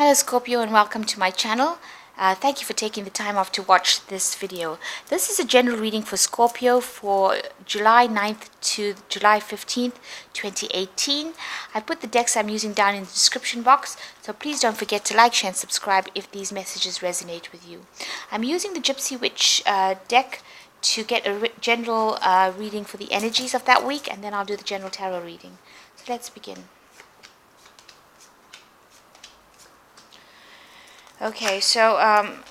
Hello Scorpio and welcome to my channel. Thank you for taking the time off to watch this video. This is a general reading for Scorpio for July 9th to July 15th, 2018. I put the decks I'm using down in the description box, so please don't forget to like, share and subscribe if these messages resonate with you. I'm using the Gypsy Witch deck to get a general reading for the energies of that week, and then I'll do the general tarot reading. So let's begin. Okay, so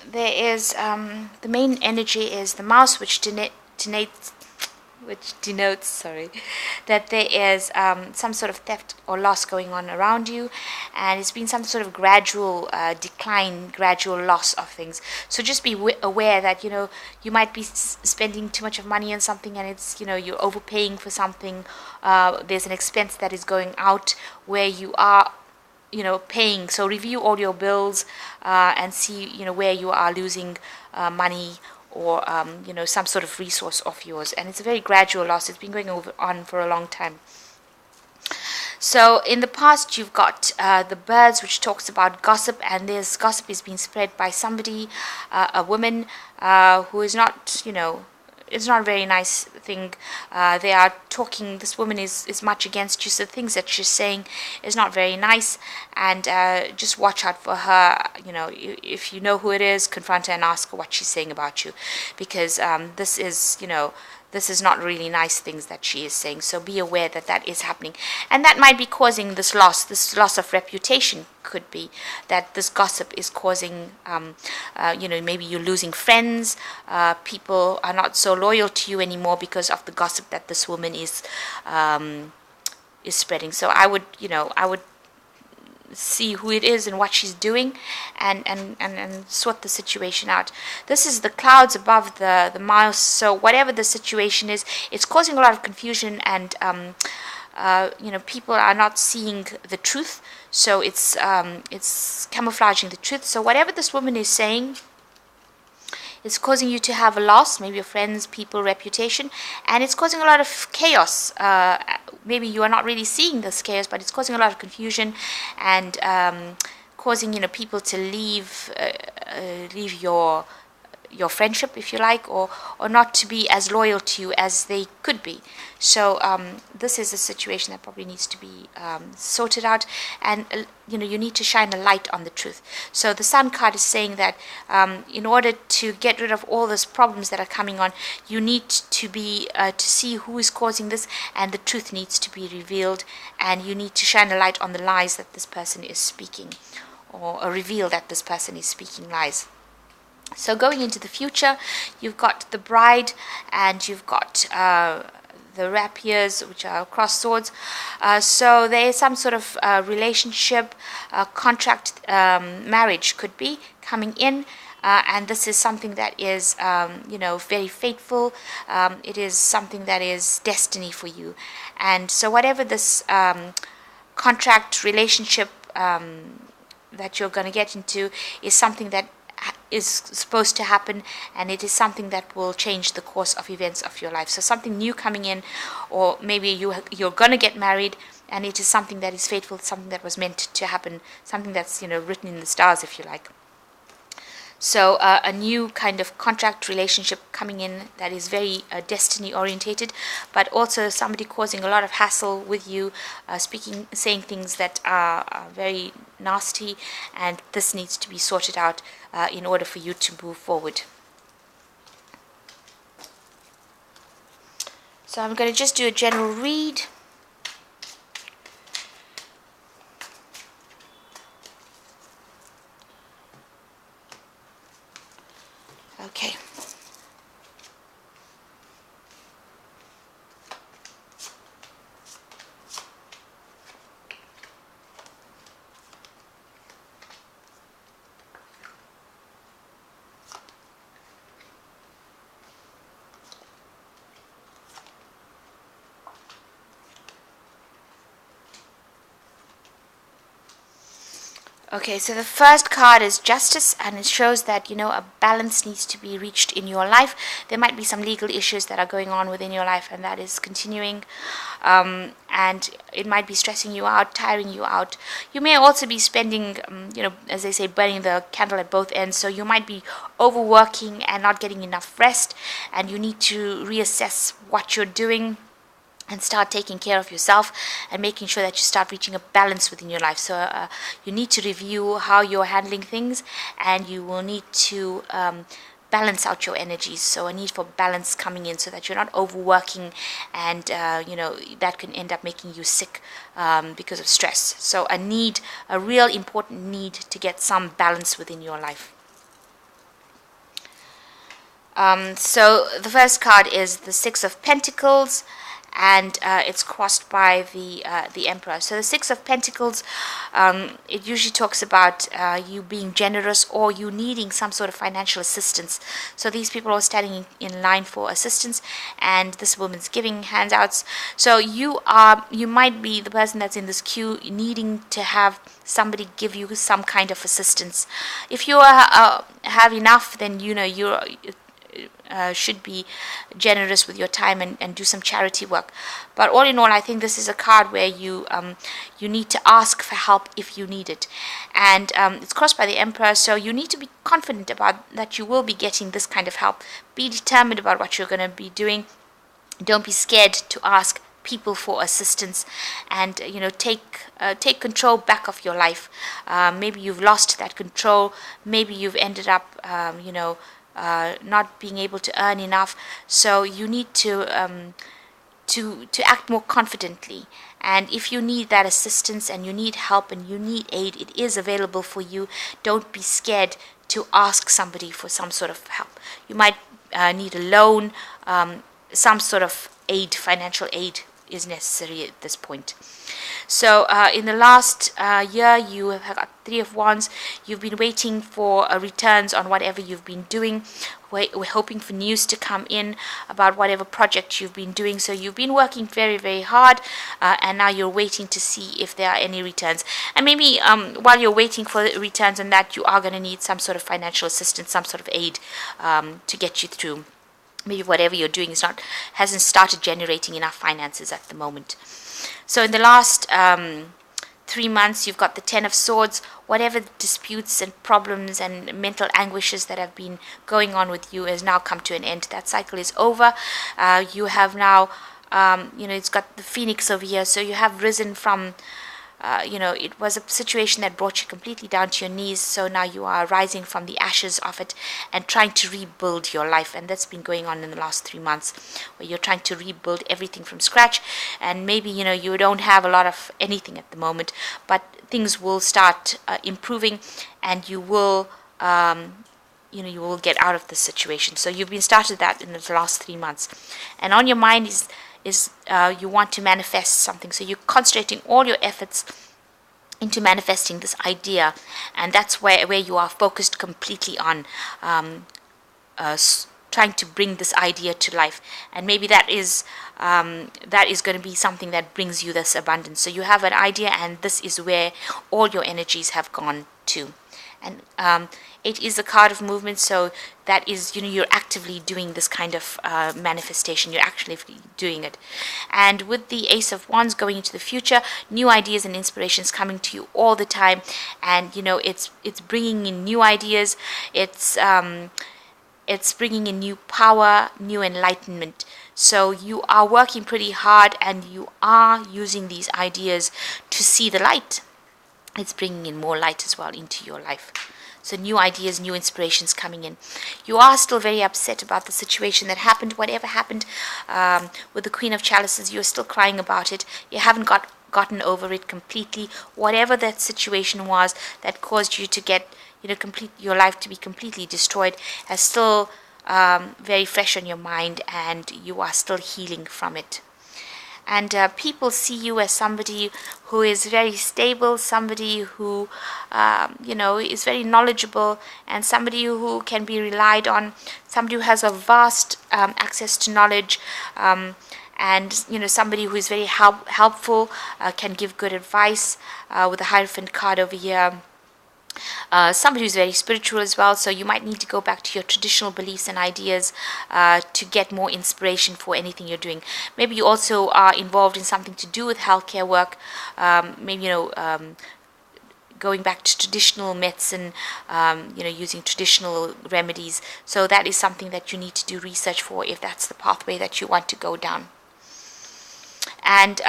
there is the main energy is the mouse, which denotes that there is some sort of theft or loss going on around you, and it's been some sort of gradual decline, gradual loss of things. So just be aware that you might be spending too much of money on something, and it's you're overpaying for something. There's an expense that is going out where you are paying. So review all your bills and see where you are losing money or some sort of resource of yours, and it's a very gradual loss. It's been going on for a long time. So in the past, you've got the birds, which talks about gossip, and this gossip is being spread by somebody, a woman who is not it's not a very nice thing. They are talking, this woman is much against you, so the things that she's saying is not very nice, and just watch out for her. If you know who it is, confront her and ask her what she's saying about you, because this is not really nice things that she is saying. So be aware that that is happening, and that might be causing this loss of reputation. Could be that this gossip is causing maybe you're losing friends. People are not so loyal to you anymore because of the gossip that this woman is spreading. So I would see who it is and what she's doing, and sort the situation out. This is the clouds above the mouse. So whatever the situation is, it's causing a lot of confusion, and people are not seeing the truth. So it's camouflaging the truth. So whatever this woman is saying, it's causing you to have a loss, maybe your friends, people, reputation, and it's causing a lot of chaos. Maybe you are not really seeing this chaos, but it's causing a lot of confusion, and causing people to leave your friendship, if you like, or not to be as loyal to you as they could be. So this is a situation that probably needs to be sorted out, and you need to shine a light on the truth. So the Sun card is saying that in order to get rid of all those problems that are coming on, you need to be to see who is causing this, and the truth needs to be revealed, and you need to shine a light on the lies that this person is speaking, or reveal that this person is speaking lies. So going into the future, you've got the bride, and you've got the rapiers, which are crossed swords. So there is some sort of relationship, contract, marriage could be coming in. And this is something that is, very fateful. It is something that is destiny for you. And so whatever this contract, relationship that you're going to get into is something that is supposed to happen, and it is something that will change the course of events of your life. So something new coming in, or maybe you're going to get married, and it is something that is fateful, something that was meant to happen, something that's written in the stars, if you like. So a new kind of contract relationship coming in that is very destiny orientated, but also somebody causing a lot of hassle with you, saying things that are very nasty, and this needs to be sorted out in order for you to move forward. So I'm going to just do a general read. Okay. Okay, so the first card is Justice, and it shows that, a balance needs to be reached in your life. There might be some legal issues that are going on within your life, and that is continuing. And it might be stressing you out, tiring you out. You may also be spending, as they say, burning the candle at both ends. So you might be overworking and not getting enough rest, and you need to reassess what you're doing and start taking care of yourself and making sure that you start reaching a balance within your life. So you need to review how you're handling things, and you will need to balance out your energies. So a need for balance coming in, so that you're not overworking, and that can end up making you sick because of stress. So a real important need to get some balance within your life. So the first card is the Six of Pentacles, and it's crossed by the Emperor. So the Six of Pentacles, it usually talks about you being generous, or you needing some sort of financial assistance. So these people are standing in line for assistance, and this woman's giving handouts. So you might be the person that's in this queue, needing to have somebody give you some kind of assistance. If you have enough, then you're should be generous with your time and do some charity work. But all in all, I think this is a card where you need to ask for help if you need it. And it's crossed by the Emperor, so you need to be confident about that you will be getting this kind of help. Be determined about what you're going to be doing. Don't be scared to ask people for assistance, and take control back of your life. Maybe you've lost that control. Maybe you've ended up not being able to earn enough. So you need to act more confidently. And if you need that assistance, and you need help, and you need aid, it is available for you. Don't be scared to ask somebody for some sort of help. You might need a loan, some sort of aid, financial aid is necessary at this point. So in the last year, you have got Three of Wands. You've been waiting for returns on whatever you've been doing. We're hoping for news to come in about whatever project you've been doing. So you've been working very, very hard, and now you're waiting to see if there are any returns. And maybe while you're waiting for returns on that, you are going to need some sort of financial assistance, some sort of aid to get you through. Maybe whatever you're doing hasn't started generating enough finances at the moment. So in the last 3 months, you've got the Ten of Swords. Whatever disputes and problems and mental anguishes that have been going on with you has now come to an end. That cycle is over. You have now, it's got the Phoenix over here. So you have risen from, it was a situation that brought you completely down to your knees. So now you are rising from the ashes of it and trying to rebuild your life. And that's been going on in the last 3 months, where you're trying to rebuild everything from scratch. And maybe, you don't have a lot of anything at the moment, but things will start improving, and you will, you will get out of this situation. So you've been started that in the last 3 months. And on your mind is you want to manifest something. So you're concentrating all your efforts into manifesting this idea, and that's where you are focused completely on trying to bring this idea to life. And maybe that is going to be something that brings you this abundance. So you have an idea, and this is where all your energies have gone to. And it is a card of movement, so that is, you're actively doing this kind of manifestation. You're actually doing it. And with the Ace of Wands going into the future, new ideas and inspirations coming to you all the time. And, it's bringing in new ideas. It's bringing in new power, new enlightenment. So you are working pretty hard, and you are using these ideas to see the light. It's bringing in more light as well into your life. So new ideas, new inspirations coming in. You are still very upset about the situation that happened. Whatever happened with the Queen of Chalices, you're still crying about it. You haven't gotten over it completely. Whatever that situation was that caused you to get, your life to be completely destroyed, has still very fresh on your mind, and you are still healing from it. And people see you as somebody who is very stable, somebody who, is very knowledgeable, and somebody who can be relied on, somebody who has a vast access to knowledge, and, somebody who is very helpful, can give good advice, with the Hierophant card over here. somebody who's very spiritual as well. So you might need to go back to your traditional beliefs and ideas to get more inspiration for anything you're doing. Maybe you also are involved in something to do with healthcare work. Maybe, going back to traditional medicine, using traditional remedies. So that is something that you need to do research for if that's the pathway that you want to go down. And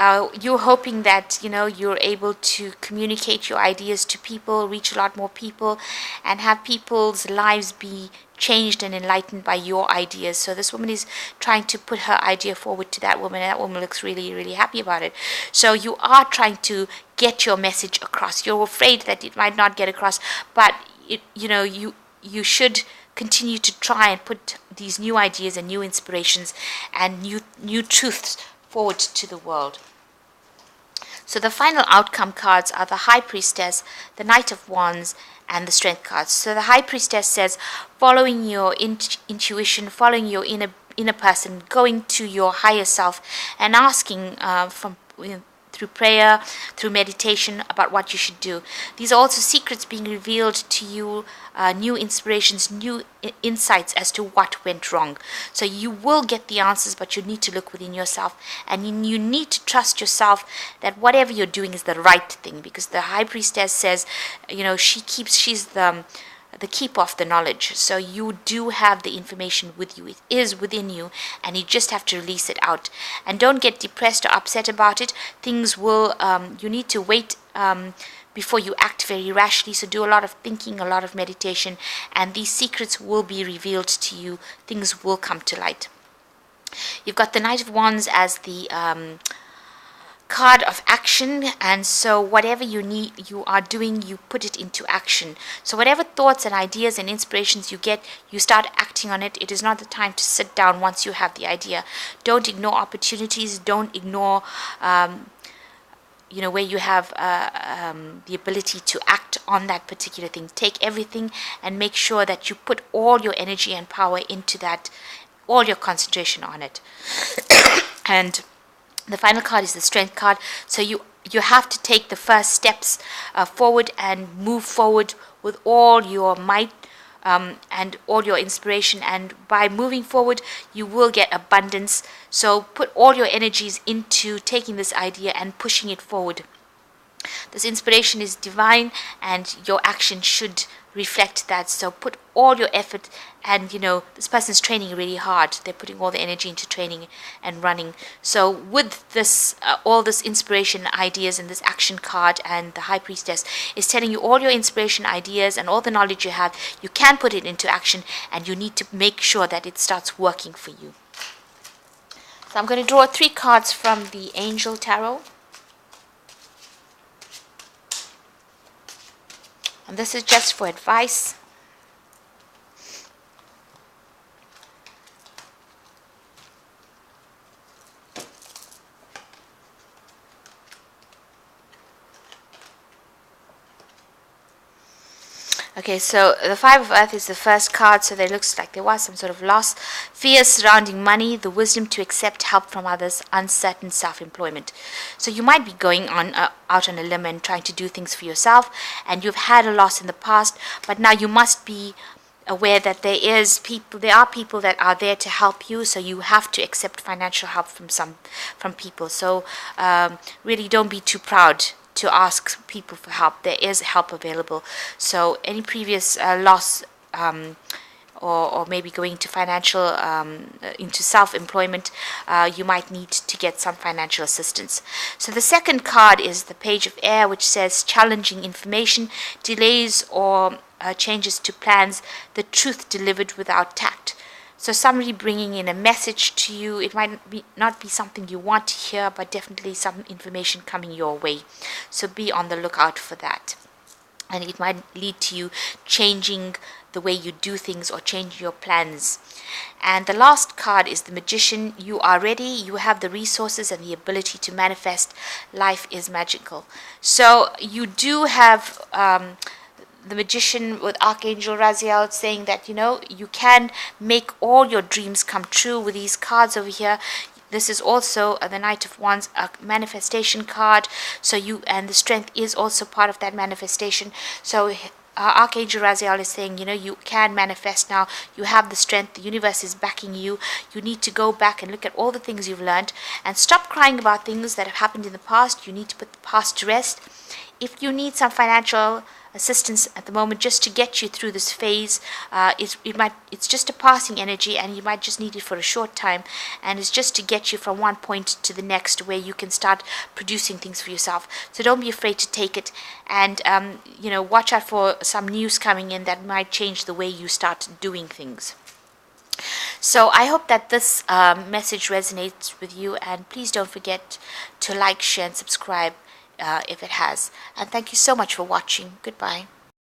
you're hoping that you're able to communicate your ideas to people, reach a lot more people, and have people's lives be changed and enlightened by your ideas. So this woman is trying to put her idea forward to that woman, and that woman looks really, really happy about it. So you are trying to get your message across. You're afraid that it might not get across, but you should continue to try and put these new ideas and new inspirations and new truths forward to the world. So the final outcome cards are the High Priestess, the Knight of Wands, and the Strength cards. So the High Priestess says, following your intuition, following your inner person, going to your higher self, and asking through prayer, through meditation, about what you should do. These are also secrets being revealed to you, new inspirations, new insights as to what went wrong. So you will get the answers, but you need to look within yourself, and you need to trust yourself that whatever you're doing is the right thing, because the High Priestess says, she's the keeper of the knowledge. So you do have the information with you. It is within you, and you just have to release it out. And don't get depressed or upset about it. Things will, you need to wait before you act very rashly. So do a lot of thinking, a lot of meditation, and these secrets will be revealed to you. Things will come to light. You've got the Knight of Wands as the card of action, and so whatever you are doing, you put it into action. So whatever thoughts and ideas and inspirations you get, you start acting on it. It is not the time to sit down once you have the idea. Don't ignore opportunities. Don't ignore where you have the ability to act on that particular thing. Take everything and make sure that you put all your energy and power into that, all your concentration on it. And the final card is the Strength card. So you have to take the first steps forward and move forward with all your might and all your inspiration. And by moving forward, you will get abundance. So put all your energies into taking this idea and pushing it forward. This inspiration is divine, and your action should reflect that. So put all your effort, and this person's training really hard. They're putting all the energy into training and running. So with this all this inspiration ideas and this action card, and the High Priestess is telling you all your inspiration ideas and all the knowledge you have, you can put it into action, and you need to make sure that it starts working for you. So I'm going to draw 3 cards from the Angel Tarot. And this is just for advice. Okay, so the Five of Earth is the first card, so there looks like there was some sort of loss. Fears surrounding money, the wisdom to accept help from others, uncertain self-employment. So you might be going on out on a limb and trying to do things for yourself, and you've had a loss in the past, but now you must be aware that there are people that are there to help you, so you have to accept financial help from people. So really don't be too proud to ask people for help. There is help available. So any previous loss or maybe going to financial into self-employment, you might need to get some financial assistance. So the second card is the Page of Air, which says challenging information, delays or changes to plans, the truth delivered without tact. So somebody bringing in a message to you. It might not be something you want to hear, but definitely some information coming your way. So be on the lookout for that. And it might lead to you changing the way you do things or changing your plans. And the last card is the Magician. You are ready. You have the resources and the ability to manifest. Life is magical. So you do have the Magician with Archangel Raziel saying that you can make all your dreams come true with these cards over here. This is also the Knight of Wands, a manifestation card. So and the Strength is also part of that manifestation. So Archangel Raziel is saying, you can manifest now. You have the strength. The universe is backing you. You need to go back and look at all the things you've learned and stop crying about things that have happened in the past. You need to put the past to rest. If you need some financial assistance at the moment just to get you through this phase, it's just a passing energy, and you might just need it for a short time, and it's just to get you from one point to the next where you can start producing things for yourself. So don't be afraid to take it, and watch out for some news coming in that might change the way you start doing things. So I hope that this message resonates with you, and please don't forget to like, share, and subscribe if it has. And thank you so much for watching. Goodbye.